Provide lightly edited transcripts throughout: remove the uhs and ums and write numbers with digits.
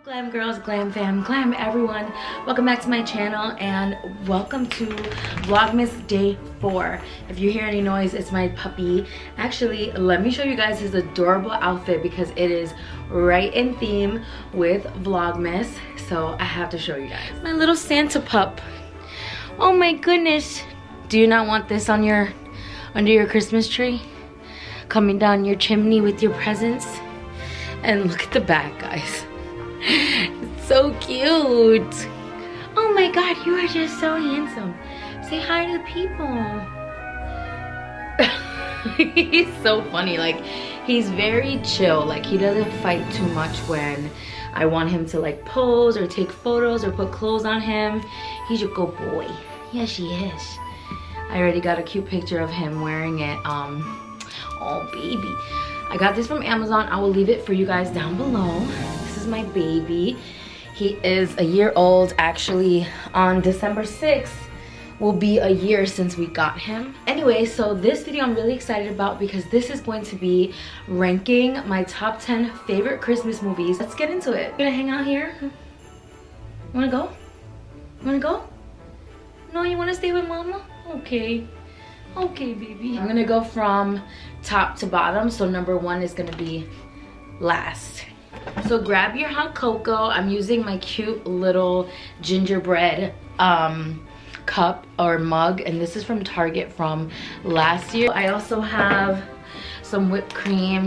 Glam girls, glam fam, glam everyone, welcome back to my channel and welcome to Vlogmas day 4. If you hear any noise, it's my puppy. Actually, let me show you guys his adorable outfit because it is right in theme with Vlogmas, so I have to show you guys. My little Santa pup. Oh my goodness. Do you not want this on under your Christmas tree? Coming down your chimney with your presents? And look at the back, guys. It's so cute. Oh my god, you are just so handsome. Say hi to the people. He's so funny. Like, he's very chill. Like, he doesn't fight too much when I want him to like pose or take photos or put clothes on him. He's a good boy. Yes, he is. I already got a cute picture of him wearing it. Oh baby, I got this from Amazon. I will leave it for you guys down below. This is my baby. He is a year old. Actually, on December 6th will be a year since we got him. Anyway, so this video I'm really excited about because this is going to be ranking my top 10 favorite Christmas movies. Let's get into it. You gonna hang out here? Wanna go? Wanna go? No, you wanna stay with mama? Okay. Okay, baby. I'm gonna go from top to bottom, so number 1 is gonna be last. So grab your hot cocoa. I'm using my cute little gingerbread cup or mug, and this is from Target from last year. I also have some whipped cream.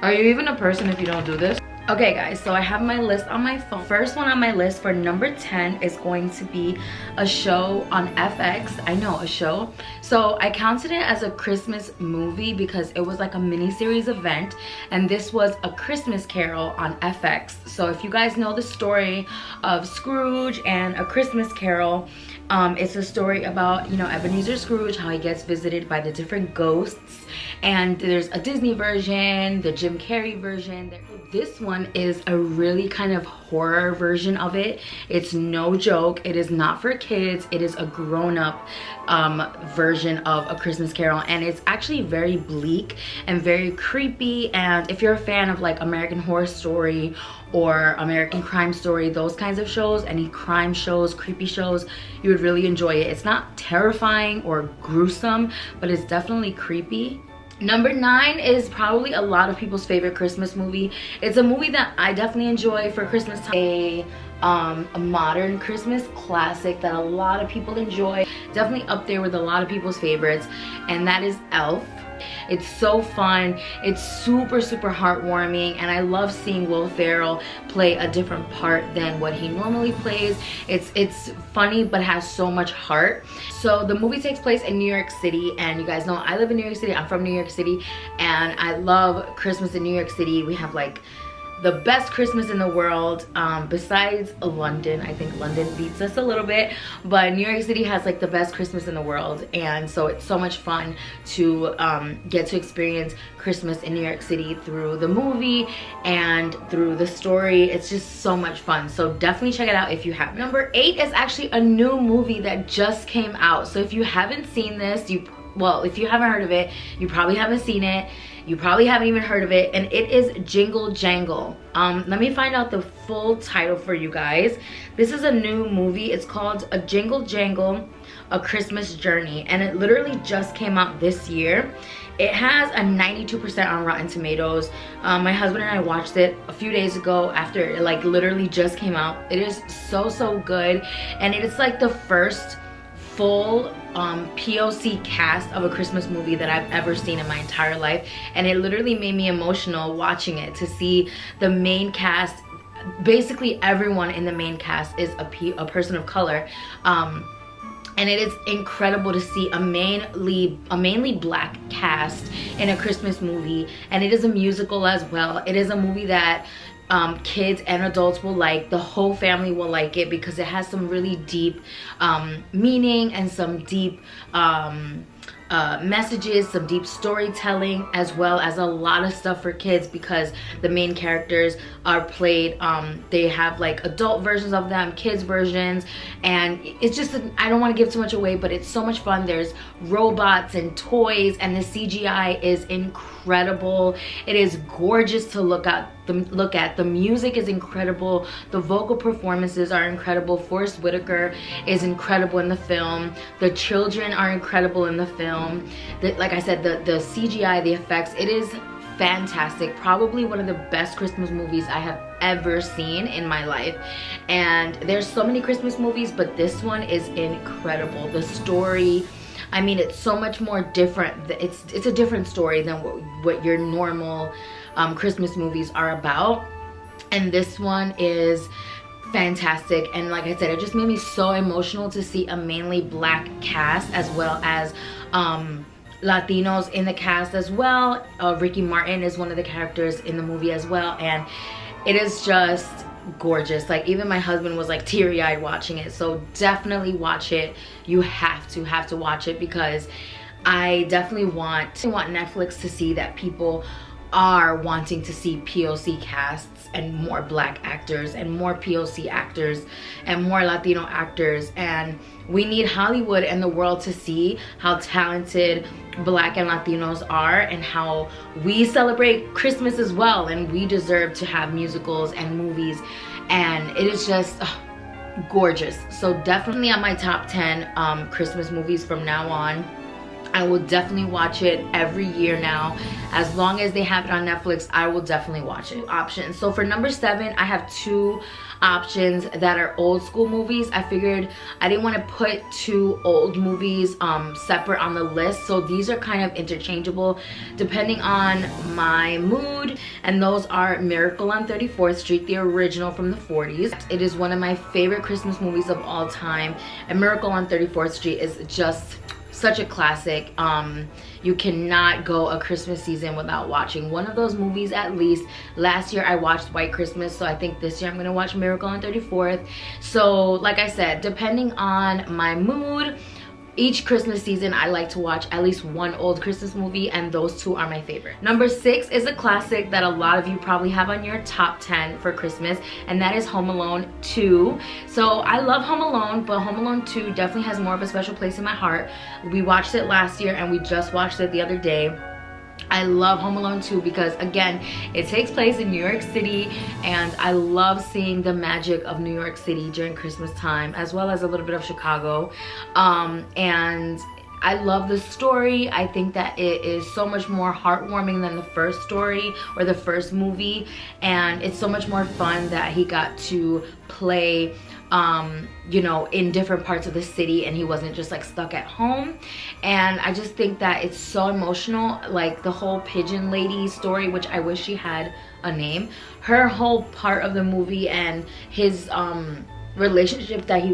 Are you even a person if you don't do this? Okay guys, so I have my list on my phone. First one on my list for number 10 is going to be a show on FX. I know, a show. So I counted it as a Christmas movie because it was like a mini-series event, and this was A Christmas Carol on FX. So if you guys know the story of Scrooge and A Christmas Carol, it's a story about, you know, Ebenezer Scrooge, how he gets visited by the different ghosts. And there's a Disney version, the Jim Carrey version. This one is a really kind of horror version of it. It's no joke. It is not for kids. It is a grown-up version of A Christmas Carol, and it's actually very bleak and very creepy. And if you're a fan of like American Horror Story or American Crime Story, those kinds of shows, any crime shows, creepy shows, you would really enjoy it. It's not terrifying or gruesome, but it's definitely creepy. Number 9 is probably a lot of people's favorite Christmas movie. It's a movie that I definitely enjoy for Christmas time. A modern Christmas classic that a lot of people enjoy. Definitely up there with a lot of people's favorites, and that is Elf. It's so fun. It's super heartwarming, and I love seeing Will Ferrell play a different part than what he normally plays. It's funny but has so much heart. So the movie takes place in New York City, and you guys know I live in New York City. I'm from New York City, and I love Christmas in New York City. We have like the best Christmas in the world, besides London. I think London beats us a little bit, but New York City has like the best Christmas in the world, and so it's so much fun to get to experience Christmas in New York City through the movie and through the story. It's just so much fun, so definitely check it out if you haven't. Number 8 is actually a new movie that just came out, so if you haven't seen this, well, if you haven't heard of it, you probably haven't seen it. You probably haven't even heard of it, and it is Jingle Jangle. Let me find out the full title for you guys. This is a new movie. It's called A Jingle Jangle, A Christmas Journey, and it literally just came out this year. It has a 92% on Rotten Tomatoes. My husband and I watched it a few days ago after it like literally just came out. It is so good, and it is like the first full POC cast of a Christmas movie that I've ever seen in my entire life, and it literally made me emotional watching it, to see the main cast. Basically everyone in the main cast is a person of color, and it is incredible to see a mainly black cast in a Christmas movie, and it is a musical as well. It is a movie that kids and adults will like. The whole family will like it because it has some really deep meaning and some deep messages, some deep storytelling, as well as a lot of stuff for kids because the main characters are played, they have like adult versions of them, kids versions, and it's just, I don't want to give too much away, but it's so much fun. There's robots and toys, and the CGI is incredible. incredible. It is gorgeous to look at. The music is incredible. The vocal performances are incredible. Forrest Whitaker is incredible in the film. The children are incredible in the film. Like I said, the CGI, the effects, it is fantastic. Probably one of the best Christmas movies I have ever seen in my life. And there's so many Christmas movies, but this one is incredible. The story, I mean, it's so much more different. It's a different story than what your normal Christmas movies are about. And this one is fantastic. And like I said, it just made me so emotional to see a mainly black cast, as well as Latinos in the cast as well. Ricky Martin is one of the characters in the movie as well, and it is just gorgeous. Like, even my husband was like teary-eyed watching it. So definitely watch it. You have to watch it, because I definitely want Netflix to see that people are wanting to see POC casts and more black actors and more POC actors and more Latino actors. And we need Hollywood and the world to see how talented black and Latinos are, and how we celebrate Christmas as well, and we deserve to have musicals and movies, and it is just gorgeous. So definitely on my top 10 Christmas movies from now on. I will definitely watch it every year now. As long as they have it on Netflix, I will definitely watch it. Options. So for number 7, I have 2 options that are old school movies. I figured I didn't want to put 2 old movies separate on the list. So these are kind of interchangeable depending on my mood. And those are Miracle on 34th Street, the original from the 40s. It is one of my favorite Christmas movies of all time. And Miracle on 34th Street is just such a classic. You cannot go a Christmas season without watching one of those movies at least. Last year I watched White Christmas, so I think this year I'm gonna watch Miracle on 34th. So like I said, depending on my mood, each Christmas season I like to watch at least one old Christmas movie, and those 2 are my favorite. Number 6 is a classic that a lot of you probably have on your top 10 for Christmas, and that is Home Alone 2. So I love Home Alone, but Home Alone 2 definitely has more of a special place in my heart. We watched it last year and we just watched it the other day. I love Home Alone 2 because, again, it takes place in New York City, and I love seeing the magic of New York City during Christmas time, as well as a little bit of Chicago. And I love the story. I think that it is so much more heartwarming than the first story or the first movie, and it's so much more fun that he got to play you know, in different parts of the city, and he wasn't just like stuck at home. And I just think that it's so emotional. Like the whole pigeon lady story, which I wish she had a name, her whole part of the movie, and his relationship that he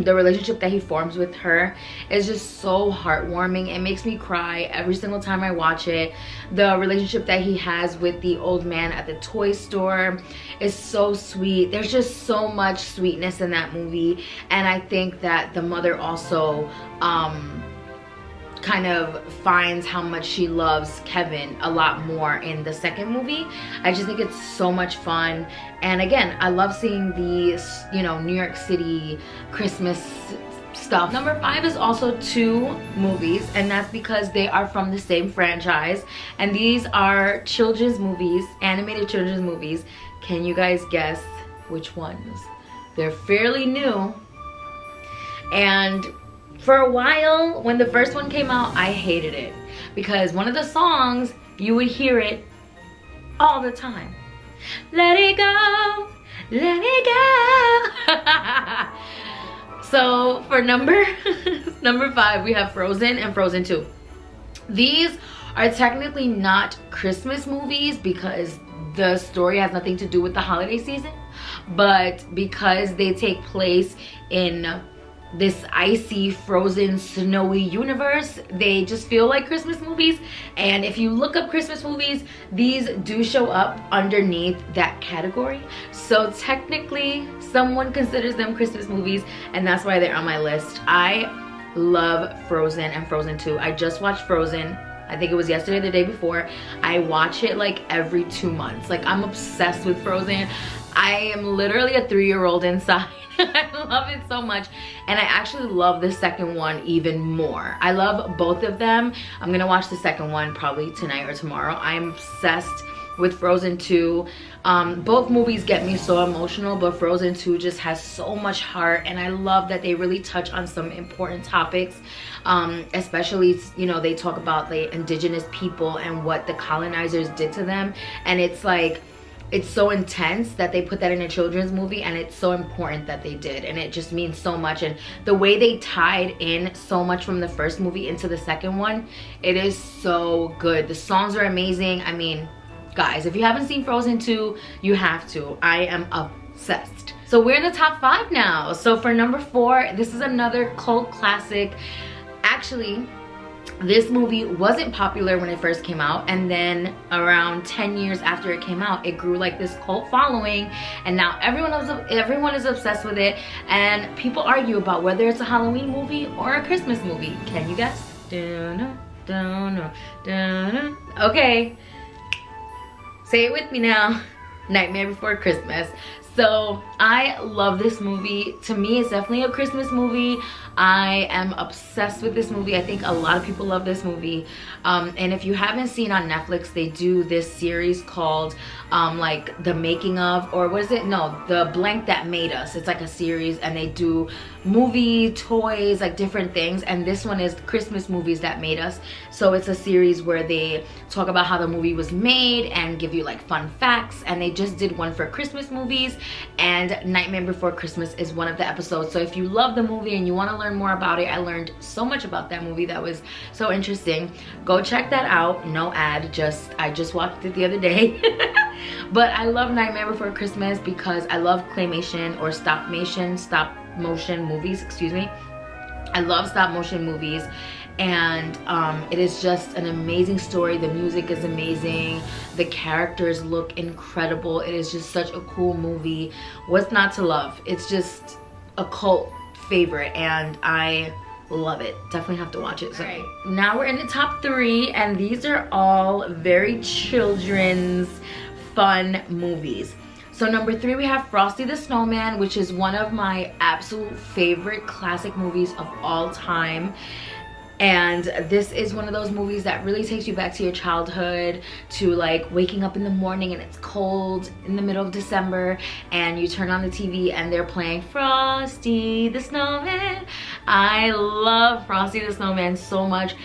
the relationship that he forms with her is just so heartwarming. It makes me cry every single time I watch it. The relationship that he has with the old man at the toy store is so sweet. There's just so much sweetness in that movie, and I think that the mother also kind of finds how much she loves Kevin a lot more in the second movie. I just think it's so much fun. And again, I love seeing these, you know, New York City Christmas stuff. Number 5 is also 2 movies, and that's because they are from the same franchise, and these are children's movies, animated children's movies. Can you guys guess which ones? They're fairly new, and for a while, when the first one came out, I hated it because one of the songs, you would hear it all the time. Let it go, let it go. So for number 5, we have Frozen and Frozen 2. These are technically not Christmas movies because the story has nothing to do with the holiday season, but because they take place in this icy, frozen, snowy universe, they just feel like Christmas movies. And if you look up Christmas movies, these do show up underneath that category. So technically, someone considers them Christmas movies, and that's why they're on my list. I love Frozen and Frozen 2. I just watched Frozen. I think it was yesterday or the day before. I watch it like every 2 months. Like, I'm obsessed with Frozen. I am literally a 3-year-old inside. I love it so much, and I actually love the second one even more. I love both of them. I'm gonna watch the second one probably tonight or tomorrow. I'm obsessed with Frozen 2. Both movies get me so emotional, but Frozen 2 just has so much heart, and I love that they really touch on some important topics, especially, you know, they talk about the indigenous people and what the colonizers did to them, and it's like, it's so intense that they put that in a children's movie, and it's so important that they did, and it just means so much. And the way they tied in so much from the first movie into the second one, it is so good. The songs are amazing. I mean, guys, if you haven't seen Frozen 2, you have to. I am obsessed. So we're in the top 5 now. So for number 4, this is another cult classic. Actually, this movie wasn't popular when it first came out, and then around 10 years after it came out, it grew like this cult following, and now everyone is obsessed with it, and people argue about whether it's a Halloween movie or a Christmas movie. Can you guess? Okay, say it with me now. Nightmare Before Christmas. So I love this movie. To me, it's definitely a Christmas movie. I am obsessed with this movie. I think a lot of people love this movie. And if you haven't seen on Netflix, they do this series called like The Making of, or what is it? No, The Blank That Made Us. It's like a series, and they do movie, toys, like different things. And this one is Christmas Movies That Made Us. So it's a series where they talk about how the movie was made and give you like fun facts. And they just did one for Christmas movies, and Nightmare Before Christmas is one of the episodes. So if you love the movie and you want to learn more about it, I learned so much about that movie that was so interesting. Go check that out. No ad, I just watched it the other day. But I love Nightmare Before Christmas because I love claymation or stop motion movies, excuse me. I love stop motion movies, and it is just an amazing story. The music is amazing, the characters look incredible. It is just such a cool movie. What's not to love? It's just a cult favorite, and I love it. Definitely have to watch it. So right, now we're in the top 3, and these are all very children's fun movies. So number 3, we have Frosty the Snowman, which is one of my absolute favorite classic movies of all time. And this is one of those movies that really takes you back to your childhood, to like waking up in the morning and it's cold in the middle of December, and you turn on the TV and they're playing Frosty the Snowman. I love Frosty the Snowman so much.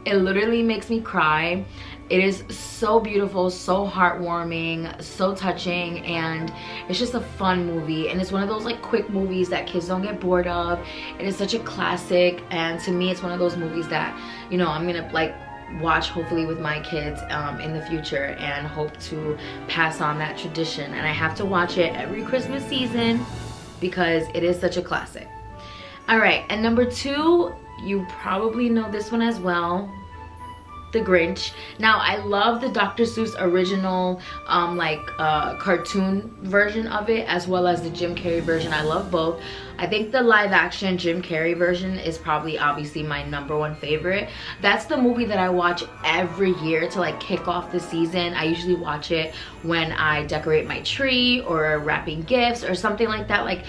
It literally makes me cry. It is so beautiful, so heartwarming, so touching, and it's just a fun movie. And it's one of those like quick movies that kids don't get bored of. It is such a classic, and to me it's one of those movies that, you know, I'm gonna like watch hopefully with my kids in the future, and hope to pass on that tradition. And I have to watch it every Christmas season because it is such a classic. All right, and number 2, you probably know this one as well, The Grinch. Now I love the Dr. Seuss original cartoon version of it, as well as the Jim Carrey version. I love both. I think the live action Jim Carrey version is probably obviously my #1 favorite. That's the movie that I watch every year to like kick off the season. I usually watch it when I decorate my tree or wrapping gifts or something like that. Like,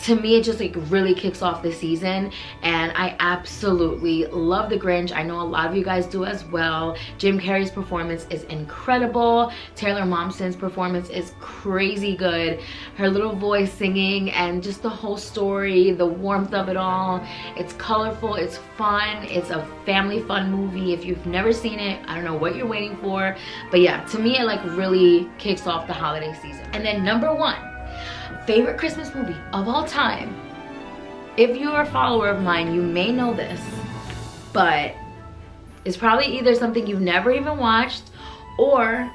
to me, it just like really kicks off the season, and I absolutely love The Grinch. I know a lot of you guys do as well. Jim Carrey's performance is incredible. Taylor Momsen's performance is crazy good. Her little voice singing, and just the whole story, the warmth of it all. It's colorful, it's fun, it's a family fun movie. If you've never seen it, I don't know what you're waiting for. But yeah, to me, it like really kicks off the holiday season. And then number 1, favorite Christmas movie of all time. If you are a follower of mine, you may know this, but it's probably either something you've never even watched, or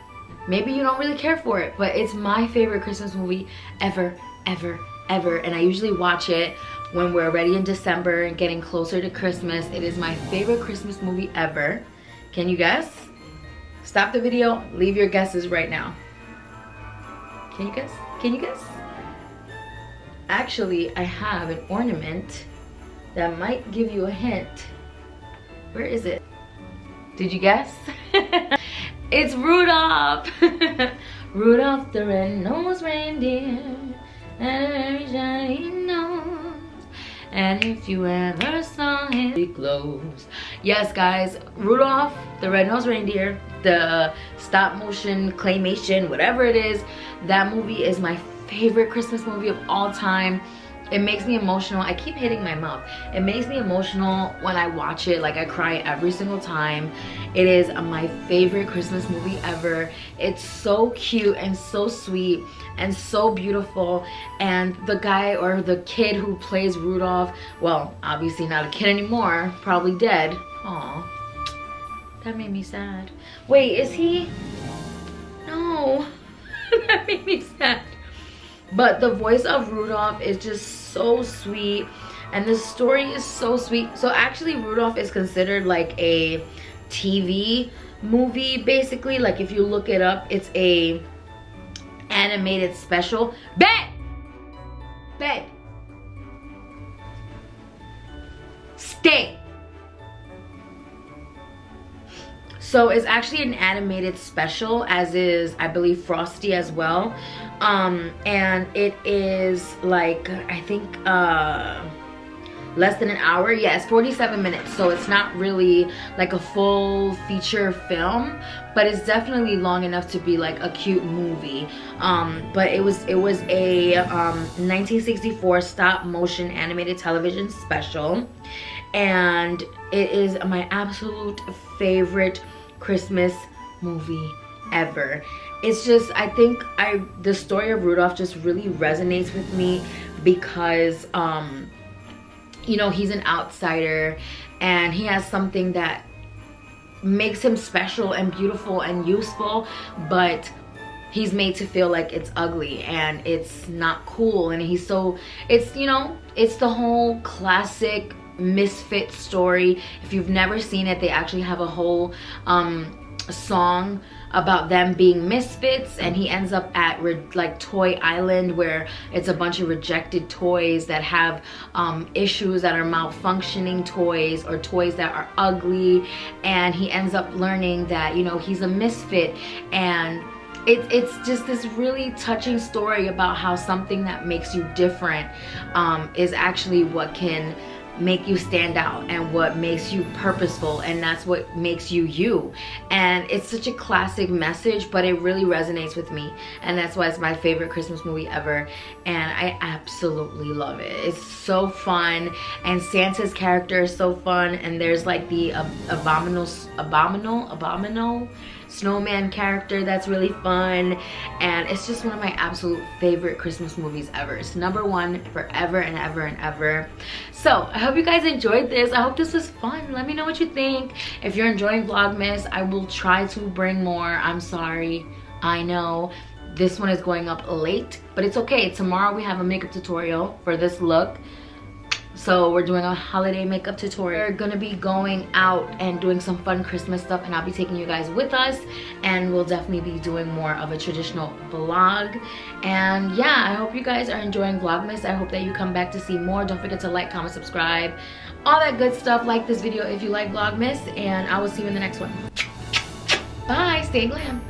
maybe you don't really care for it, but it's my favorite Christmas movie ever, ever, ever. And I usually watch it when we're already in December and getting closer to Christmas. It is my favorite Christmas movie ever. Can you guess? Stop the video, leave your guesses right now. Can you guess? Can you guess? Actually, I have an ornament that might give you a hint. Where is it? Did you guess? It's Rudolph. Rudolph the red-nosed reindeer had a very shiny nose, and if you ever saw him close. Yes, guys, Rudolph the red-nosed reindeer, the stop-motion claymation, whatever it is, that movie is my favorite Christmas movie of all time. It makes me emotional. I keep hitting my mouth. It makes me emotional when I watch it. Like, I cry every single time. It is my favorite Christmas movie ever. It's so cute and so sweet and so beautiful. And the guy or the kid who plays Rudolph, well, obviously not a kid anymore, probably dead. Aw, that made me sad. Wait, is he? No, that made me sad. But the voice of Rudolph is just so sweet, and the story is so sweet. So actually, Rudolph is considered like a TV movie, basically. Like, if you look it up, it's a animated special. Bed! Bed! Stay! So it's actually an animated special, as is, I believe, Frosty as well. And it is like, I think, less than an hour. Yes, 47 minutes. So it's not really like a full feature film, but it's definitely long enough to be like a cute movie. But it was a 1964 stop motion animated television special, and it is my absolute favorite Christmas movie ever. It's just, I think the story of Rudolph just really resonates with me because you know, he's an outsider and he has something that makes him special and beautiful and useful, but he's made to feel like it's ugly and it's not cool. And he's so, it's, you know, it's the whole classic misfit story. If you've never seen it, they actually have a whole song about them being misfits, and he ends up at like Toy Island, where it's a bunch of rejected toys that have issues, that are malfunctioning toys, or toys that are ugly, and he ends up learning that, you know, he's a misfit. And it's just this really touching story about how something that makes you different is actually what can make you stand out and what makes you purposeful, and that's what makes you you. And it's such a classic message, but it really resonates with me, and that's why it's my favorite Christmas movie ever, and I absolutely love it. It's so fun, and Santa's character is so fun, and there's like the abominable snowman character that's really fun, and it's just one of my absolute favorite Christmas movies ever. It's #1 forever and ever and ever. So I hope you guys enjoyed this. I hope this was fun. Let me know what you think. If you're enjoying Vlogmas, I will try to bring more. I'm sorry, I know this one is going up late, but it's okay. Tomorrow we have a makeup tutorial for this look. So we're doing a holiday makeup tutorial. We're gonna be going out and doing some fun Christmas stuff, and I'll be taking you guys with us, and we'll definitely be doing more of a traditional vlog. And yeah, I hope you guys are enjoying Vlogmas. I hope that you come back to see more. Don't forget to like, comment, subscribe, all that good stuff. Like this video if you like Vlogmas, and I will see you in the next one. Bye, stay glam.